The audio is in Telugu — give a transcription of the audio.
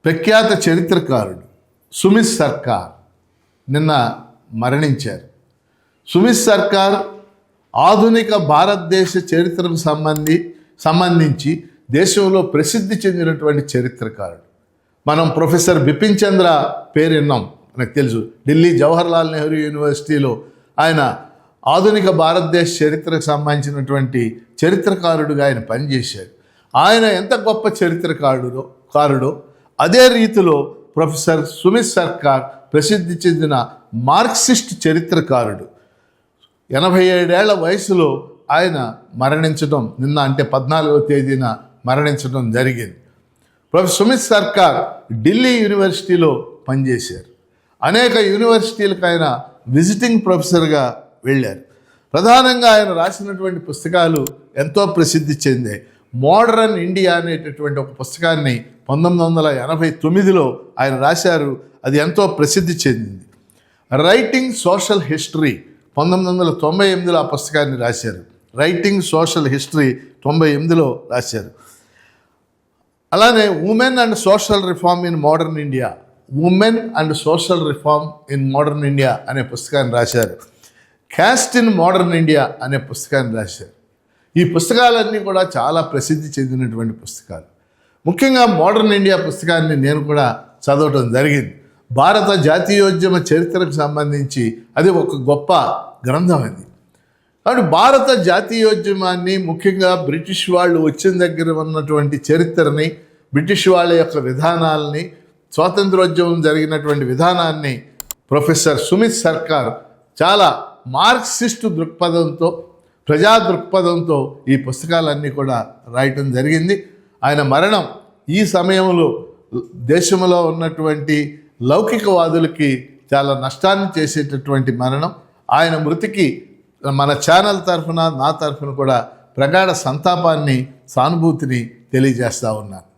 ప్రఖ్యాత చరిత్రకారుడు సుమిత్ సర్కార్ నిన్న మరణించారు. సుమిత్ సర్కార్ ఆధునిక భారతదేశ చరిత్రకు సంబంధించి దేశంలో ప్రసిద్ధి చెందినటువంటి చరిత్రకారుడు. మనం ప్రొఫెసర్ బిపిన్ చంద్ర పేరు విన్నాం, మనకు తెలుసు. ఢిల్లీ జవహర్లాల్ నెహ్రూ యూనివర్సిటీలో ఆయన ఆధునిక భారతదేశ చరిత్రకు సంబంధించినటువంటి చరిత్రకారుడుగా ఆయన పనిచేశాడు. ఆయన ఎంత గొప్ప చరిత్రకారుడో అదే రీతిలో ప్రొఫెసర్ సుమిత్ సర్కార్ ప్రసిద్ధి చెందిన మార్క్సిస్ట్ చరిత్రకారుడు. 87 ఏళ్ల వయసులో ఆయన మరణించడం నిన్న అంటే 14వ తేదీన మరణించడం జరిగింది. ప్రొఫెసర్ సుమిత్ సర్కార్ ఢిల్లీ యూనివర్సిటీలో పనిచేశారు. అనేక యూనివర్సిటీలకు ఆయన విజిటింగ్ ప్రొఫెసర్గా వెళ్ళారు. ప్రధానంగా ఆయన రాసినటువంటి పుస్తకాలు ఎంతో ప్రసిద్ధి చెందాయి. మోడరన్ ఇండియా అనేటటువంటి ఒక పుస్తకాన్ని 1989లో ఆయన రాశారు. అది ఎంతో ప్రసిద్ధి చెందింది. రైటింగ్ సోషల్ హిస్టరీ 1998లో ఆ పుస్తకాన్ని రాశారు. రైటింగ్ సోషల్ హిస్టరీ 98లో రాశారు. అలానే women and social reform in modern India, women and social reform in modern India అనే పుస్తకాన్ని రాశారు. క్యాస్ట్ ఇన్ మోడర్న్ ఇండియా అనే పుస్తకాన్ని రాశారు. ఈ పుస్తకాలన్నీ కూడా చాలా ప్రసిద్ధి చెందినటువంటి పుస్తకాలు. ముఖ్యంగా మోడర్న్ ఇండియా పుస్తకాన్ని నేను కూడా చదవటం జరిగింది. భారత జాతీయోద్యమ చరిత్రకు సంబంధించి అది ఒక గొప్ప గ్రంథం అది. కాబట్టి భారత జాతీయోద్యమాన్ని, ముఖ్యంగా బ్రిటిష్ వాళ్ళు వచ్చిన దగ్గర ఉన్నటువంటి చరిత్రని, బ్రిటిష్ వాళ్ళ యొక్క విధానాలని, స్వాతంత్రోద్యమం జరిగినటువంటి విధానాన్ని ప్రొఫెసర్ సుమిత్ సర్కార్ చాలా మార్క్సిస్ట్ దృక్పథంతో, ప్రజా దృక్పథంతో ఈ పుస్తకాలన్నీ కూడా రాయటం జరిగింది. ఆయన మరణం ఈ సమయంలో దేశంలో ఉన్నటువంటి లౌకికవాదులకి చాలా నష్టాన్ని చేసేటటువంటి మరణం. ఆయన మృతికి మన ఛానల్ తరఫున, నా తరఫున కూడా ప్రగాఢ సంతాపాన్ని, సానుభూతిని తెలియజేస్తూ ఉన్నాను.